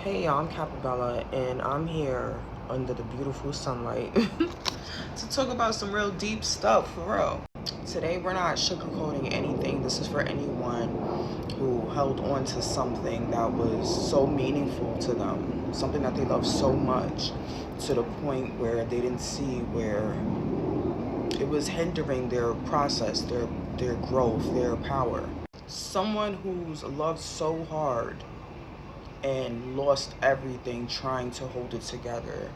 Hey, I'm Capabella, and I'm here under the beautiful sunlight to talk about some real deep stuff, for real. Today, we're not sugarcoating anything. This is for anyone who held on to something that was so meaningful to them, something that they love so much, to the point where they didn't see where it was hindering their process, their growth, their power. Someone who's loved so hard and lost everything trying to hold it together.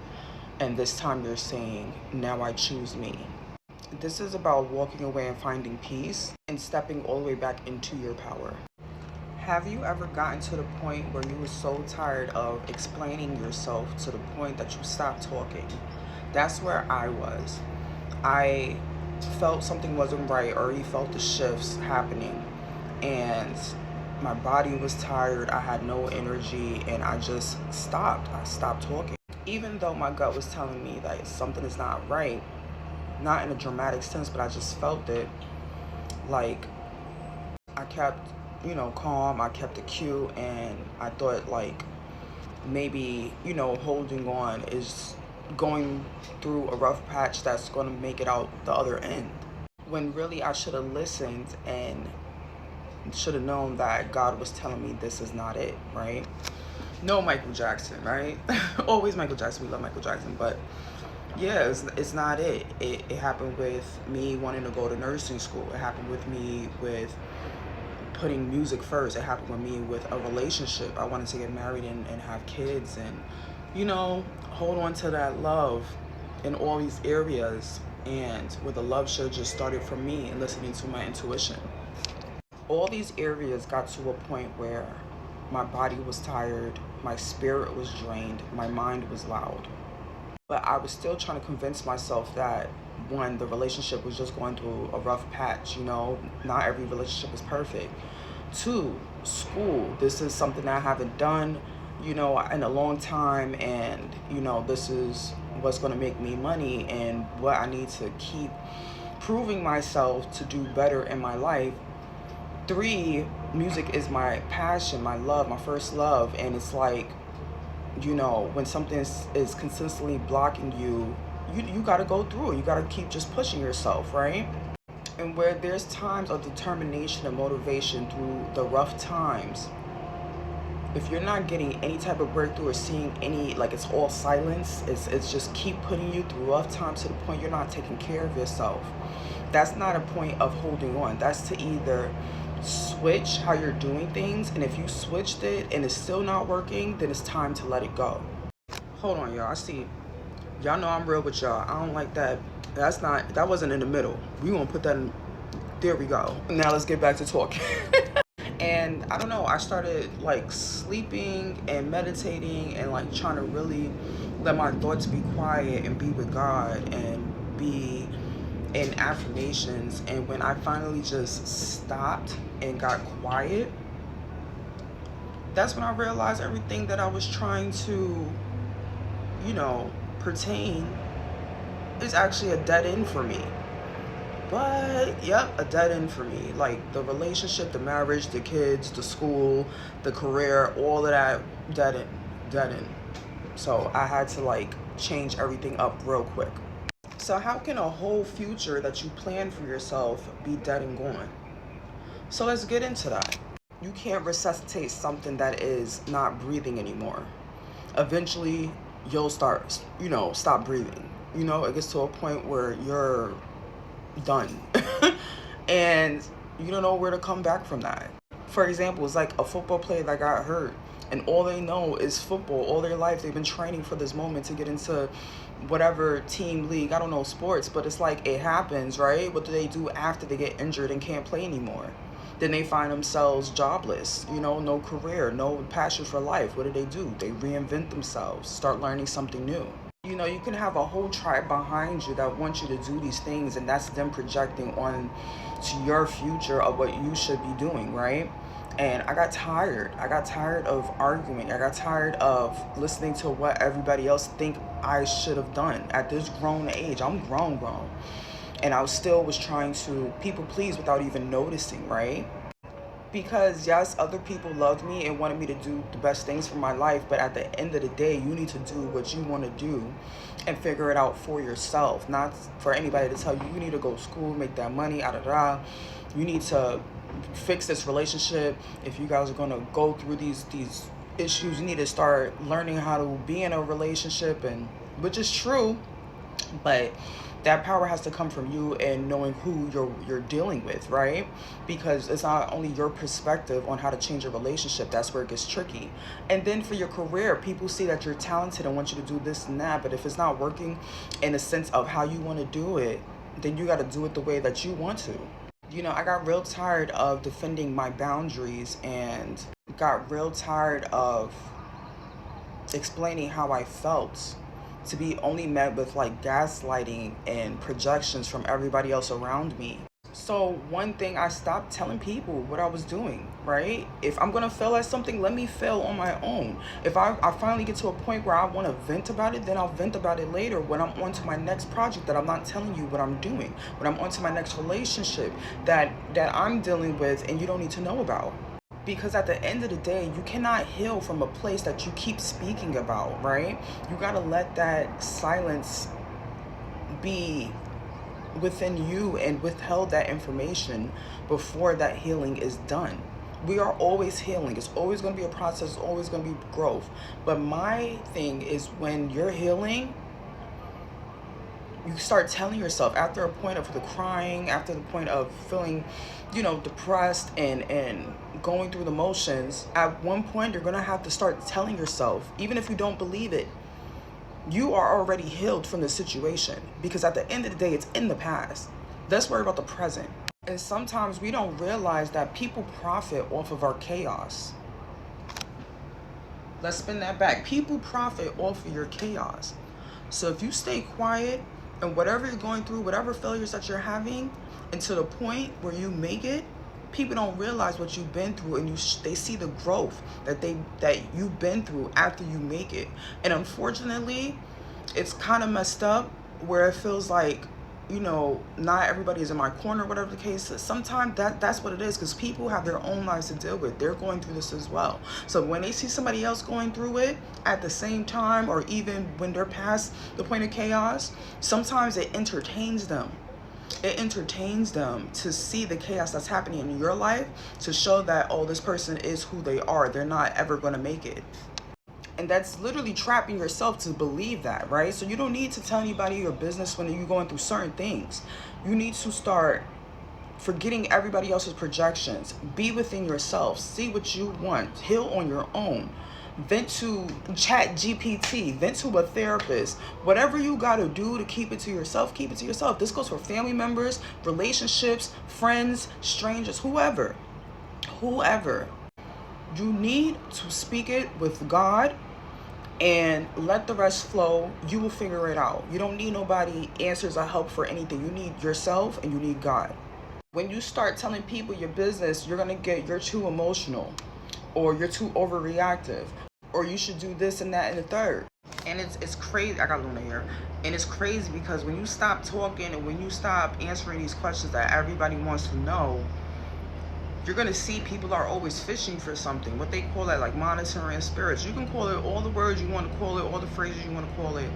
And this time you're saying, now I choose me. This is about walking away and finding peace and stepping all the way back into your power. Have you ever gotten to the point where you were so tired of explaining yourself to the point that you stopped talking? That's where I was. I felt something wasn't right, already felt the shifts happening, and my body was tired. I had no energy, and I just stopped. I stopped talking. Even though my gut was telling me that something is not right, not in a dramatic sense, but I just felt it. Like, I kept, calm. I kept it cute, and I thought, like, maybe, holding on is going through a rough patch that's going to make it out the other end. When really I should have listened and should have known that God was telling me this is not it, right? No Michael Jackson, right? Always Michael Jackson. We love Michael Jackson. But yeah, it's not it. It happened with me wanting to go to nursing school. It happened with me with putting music first. It happened with me with a relationship. I wanted to get married and have kids and, hold on to that love in all these areas. And where the love should have just started from me and listening to my intuition. All these areas got to a point where my body was tired, my spirit was drained, my mind was loud. But I was still trying to convince myself that, one, the relationship was just going through a rough patch, not every relationship is perfect. Two, school, this is something that I haven't done, in a long time, and, this is what's going to make me money and what I need to keep proving myself to do better in my life. Three, music is my passion, my love, my first love. And it's like, when something is consistently blocking you, you got to go through it. You got to keep just pushing yourself, right? And where there's times of determination and motivation through the rough times, if you're not getting any type of breakthrough or seeing any, like, it's all silence, it's just keep putting you through rough times to the point you're not taking care of yourself. That's not a point of holding on. That's to either switch how you're doing things, and if you switched it and it's still not working, then it's time to let it go. Hold on, y'all. I see. Y'all know I'm real with y'all. I don't like that. That wasn't in the middle. We gonna put that in. There we go. Now let's get back to talking. And I don't know, I started like sleeping and meditating and like trying to really let my thoughts be quiet and be with God and be in affirmations. And when I finally just stopped and got quiet, that's when I realized everything that I was trying to, pertain is actually a dead end for me. But yep, a dead end for me. Like the relationship, the marriage, the kids, the school, the career, all of that, dead end. So I had to like change everything up real quick. So how can a whole future that you plan for yourself be dead and gone? So let's get into that. You can't resuscitate something that is not breathing anymore. Eventually, you'll start, stop breathing. It gets to a point where you're done. And you don't know where to come back from that. For example, it's like a football player that got hurt and all they know is football. All their life they've been training for this moment to get into whatever team, league, I don't know, sports, but it's like it happens, right? What do they do after they get injured and can't play anymore? Then they find themselves jobless, no career, no passion for life. What do? They reinvent themselves, start learning something new. You can have a whole tribe behind you that wants you to do these things, and that's them projecting on to your future of what you should be doing, right? And I got tired. I got tired of arguing. I got tired of listening to what everybody else think I should have done at this grown age. I'm grown. And I was trying to people please without even noticing, right? Because yes, other people loved me and wanted me to do the best things for my life, but at the end of the day, you need to do what you want to do and figure it out for yourself, not for anybody to tell you you need to go to school, make that money, you need to fix this relationship. If you guys are going to go through these issues, you need to start learning how to be in a relationship, and which is true, but that power has to come from you and knowing who you're dealing with, right? Because it's not only your perspective on how to change a relationship. That's where it gets tricky. And then for your career, people see that you're talented and want you to do this and that, but if it's not working in a sense of how you want to do it, then you got to do it the way that you want to. You know, I got real tired of defending my boundaries and got real tired of explaining how I felt, to be only met with like gaslighting and projections from everybody else around me. So one thing, I stopped telling people what I was doing, right? If I'm gonna fail at something, let me fail on my own. If I finally get to a point where I want to vent about it, then I'll vent about it later when I'm on to my next project that I'm not telling you what I'm doing, when I'm on to my next relationship that I'm dealing with and you don't need to know about. Because at the end of the day, you cannot heal from a place that you keep speaking about, right? You got to let that silence be within you and withheld that information before that healing is done. We are always healing. It's always going to be a process. It's always going to be growth. But my thing is, when you're healing, you start telling yourself, after a point of the crying, after the point of feeling, depressed and going through the motions, at one point you're going to have to start telling yourself, even if you don't believe it, you are already healed from the situation, because at the end of the day, it's in the past. Let's worry about the present. And sometimes we don't realize that people profit off of our chaos. Let's spin that back. People profit off of your chaos. So if you stay quiet and whatever you're going through, whatever failures that you're having, and to the point where you make it, people don't realize what you've been through, and they see the growth that you've been through after you make it. And unfortunately, it's kind of messed up where it feels like, not everybody is in my corner, whatever the case is. Sometimes that's what it is, because people have their own lives to deal with. They're going through this as well. So when they see somebody else going through it at the same time, or even when they're past the point of chaos, sometimes it entertains them. It entertains them to see the chaos that's happening in your life, to show that, oh, this person is who they are. They're not ever going to make it. And that's literally trapping yourself to believe that, right? So you don't need to tell anybody your business when you're going through certain things. You need to start forgetting everybody else's projections. Be within yourself. See what you want. Heal on your own. Vent to Chat GPT, vent to a therapist. Whatever you got to do to keep it to yourself, keep it to yourself. This goes for family members, relationships, friends, strangers, whoever. You need to speak it with God and let the rest flow. You will figure it out. You don't need nobody answers or help for anything. You need yourself and you need God. When you start telling people your business, you're you're too emotional, or you're too overreactive, or you should do this and that and the third. And it's crazy. I got Luna here. And it's crazy because when you stop talking and when you stop answering these questions that everybody wants to know, you're going to see people are always fishing for something. What they call that, like monitoring spirits. You can call it all the words you want to call it, all the phrases you want to call it,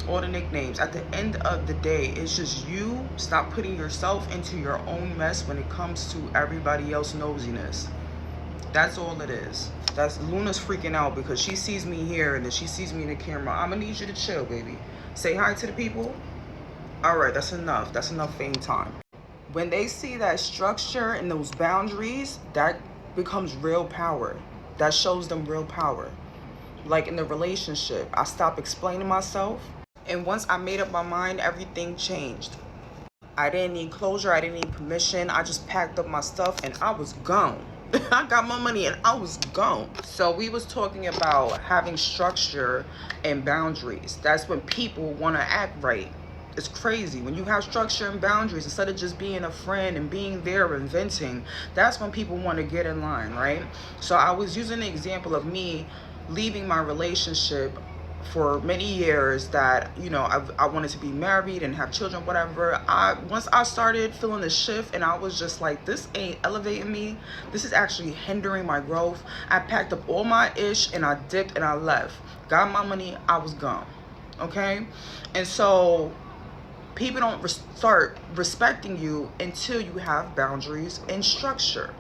all the nicknames. At the end of the day, it's just you stop putting yourself into your own mess when it comes to everybody else's nosiness. That's all it is. That's Luna's freaking out because she sees me here and then she sees me in the camera. I'm going to need you to chill, baby. Say hi to the people. All right, that's enough. That's enough fame time. When they see that structure and those boundaries, that becomes real power. That shows them real power. Like in the relationship, I stopped explaining myself. And once I made up my mind, everything changed. I didn't need closure. I didn't need permission. I just packed up my stuff and I was gone. I got my money and I was gone. So we was talking about having structure and boundaries. That's when people want to act right. It's crazy. When you have structure and boundaries, instead of just being a friend and being there and venting, that's when people want to get in line, right? So I was using the example of me leaving my relationship for many years that, you know, I wanted to be married and have children, whatever. Once I started feeling the shift and I was just like, this ain't elevating me, this is actually hindering my growth, I packed up all my ish and I dipped and I left, got my money, I was gone. Okay. And so people don't start respecting you until you have boundaries and structure.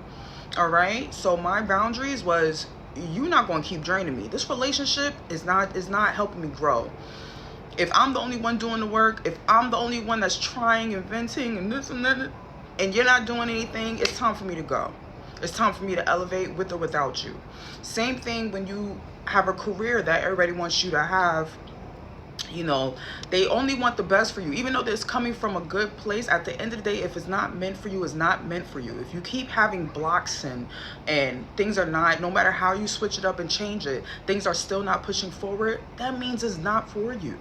All right. So my boundaries was, you're not going to keep draining me. This relationship is not helping me grow. If I'm the only one doing the work, if I'm the only one that's trying and venting and this and that, and you're not doing anything, it's time for me to go. It's time for me to elevate with or without you. Same thing when you have a career that everybody wants you to have. You know, they only want the best for you, even though it's coming from a good place. At the end of the day, if it's not meant for you, it's not meant for you. If you keep having blocks and things are not, no matter how you switch it up and change it, things are still not pushing forward, that means it's not for you.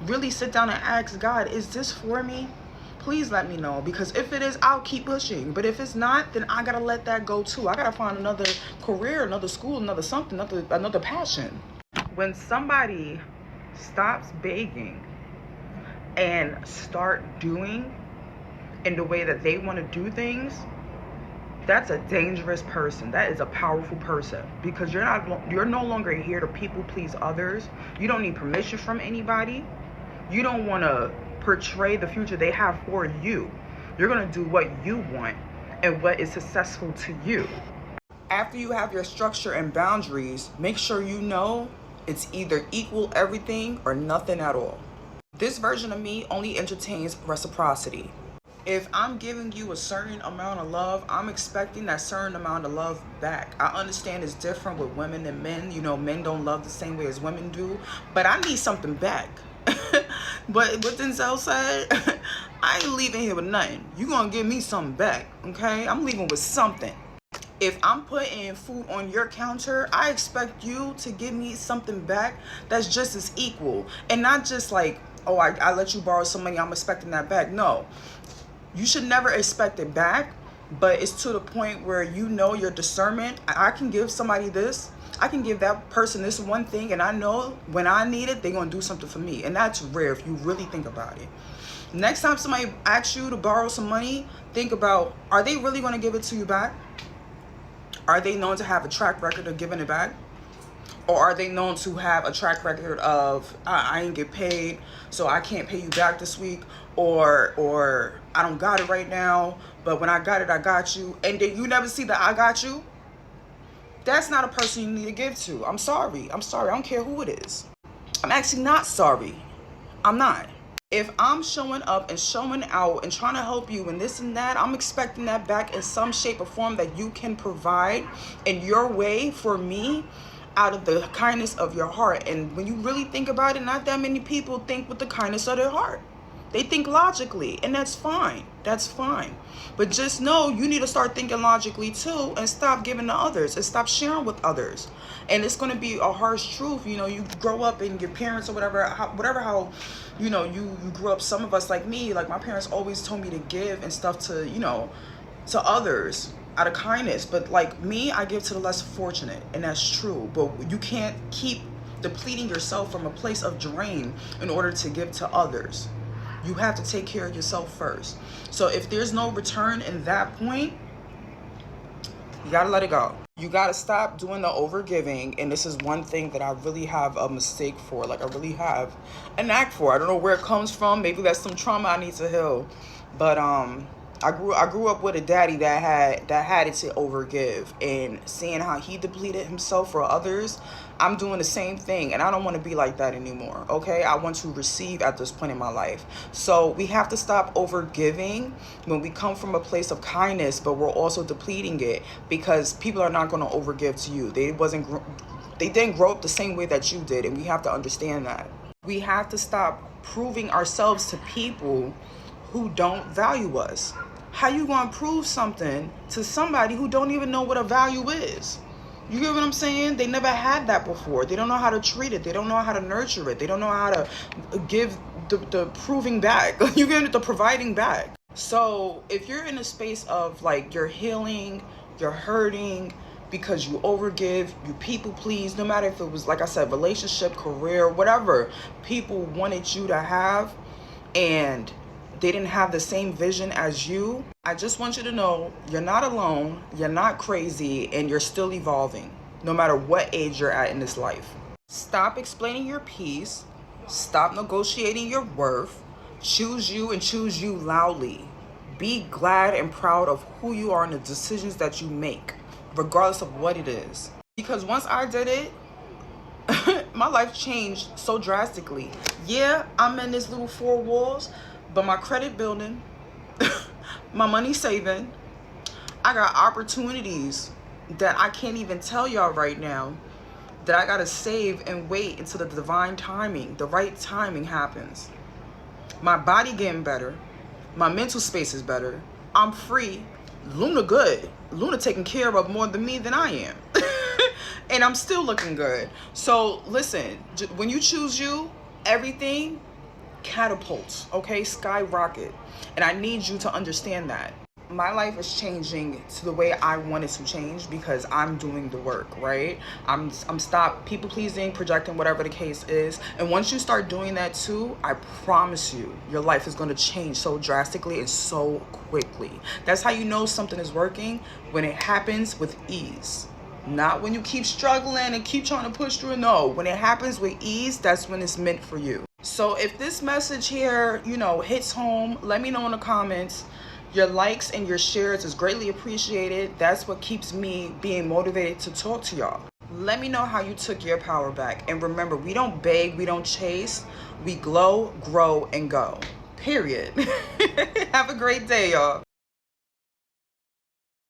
Really sit down and ask God, is this for me? Please let me know, because if it is, I'll keep pushing. But if it's not, then I gotta let that go too. I gotta find another career, another school, another something, another passion. When somebody stops begging and start doing in the way that they want to do things, that's a dangerous person. That is a powerful person, because you're no longer here to people please others. You don't need permission from anybody. You don't want to portray the future they have for you. You're going to do what you want and what is successful to you. After you have your structure and boundaries, make sure you know it's either equal everything or nothing at all. This version of me only entertains reciprocity. If I'm giving you a certain amount of love, I'm expecting that certain amount of love back. I understand it's different with women and men. You know, men don't love the same way as women do, but I need something back. But what Denzel said, I ain't leaving here with nothing. You gonna give me something back, okay? I'm leaving with something. If I'm putting food on your counter, I expect you to give me something back that's just as equal. And not just like, oh, I let you borrow some money, I'm expecting that back. No, you should never expect it back. But it's to the point where you know your discernment. I can give somebody this. I can give that person this one thing, and I know when I need it, they're going to do something for me. And that's rare if you really think about it. Next time somebody asks you to borrow some money, think about, are they really going to give it to you back? Are they known to have a track record of giving it back? Or are they known to have a track record of, I ain't get paid, so I can't pay you back this week, or I don't got it right now, but when I got it, I got you, and then you never see that I got you? That's not a person you need to give to. I'm sorry. I don't care who it is. I'm actually not sorry. I'm not. If I'm showing up and showing out and trying to help you and this and that, I'm expecting that back in some shape or form that you can provide in your way for me out of the kindness of your heart. And when you really think about it, not that many people think with the kindness of their heart. They think logically, and that's fine. That's fine. But just know you need to start thinking logically too, and stop giving to others and stop sharing with others. And it's going to be a harsh truth. You know, you grow up and your parents or whatever, how, you know, you grew up. Some of us, like me, like my parents always told me to give and stuff to, you know, to others out of kindness. But like me, I give to the less fortunate, and that's true. But you can't keep depleting yourself from a place of drain in order to give to others. You have to take care of yourself first. So if there's no return in that point, you gotta let it go. You gotta stop doing the overgiving. And this is one thing that I really have a mistake for. Like I really have a knack for. I don't know where it comes from. Maybe that's some trauma I need to heal. But I grew up with a daddy that had it to overgive, and seeing how he depleted himself for others, I'm doing the same thing, and I don't want to be like that anymore. Okay, I want to receive at this point in my life. So we have to stop overgiving when we come from a place of kindness, but we're also depleting it, because people are not going to overgive to you. They didn't grow up the same way that you did, and we have to understand that. We have to stop proving ourselves to people who don't value us. How you gonna prove something to somebody who don't even know what a value is? You get what I'm saying? They never had that before. They don't know how to treat it. They don't know how to nurture it. They don't know how to give the proving back. You get the providing back. So if you're in a space of like you're healing, you're hurting, because you overgive, you people please, no matter if it was, like I said, relationship, career, whatever people wanted you to have, and they didn't have the same vision as you. I just want you to know you're not alone, you're not crazy, and you're still evolving, no matter what age you're at in this life. Stop explaining your piece. Stop negotiating your worth. Choose you and choose you loudly. Be glad and proud of who you are and the decisions that you make, regardless of what it is. Because once I did it, my life changed so drastically. Yeah, I'm in this little four walls, but my credit building, my money saving, I got opportunities that I can't even tell y'all right now, that I gotta save and wait until the divine timing, the right timing happens. My body getting better. My mental space is better. I'm free. Luna good. Luna taking care of more than me than I am. And I'm still looking good. So listen, when you choose you, everything catapults, okay? Skyrocket. And I need you to understand that. My life is changing to the way I want it to change because I'm doing the work, right? I'm stop people pleasing, projecting, whatever the case is. And once you start doing that too, I promise you, your life is going to change so drastically and so quickly. That's how you know something is working, when it happens with ease. Not when you keep struggling and keep trying to push through. No, when it happens with ease, that's when it's meant for you. So if this message here, hits home, let me know in the comments. Your likes and your shares is greatly appreciated. That's what keeps me being motivated to talk to y'all. Let me know how you took your power back. And remember, we don't beg, we don't chase. We glow, grow, and go. Period. Have a great day, y'all.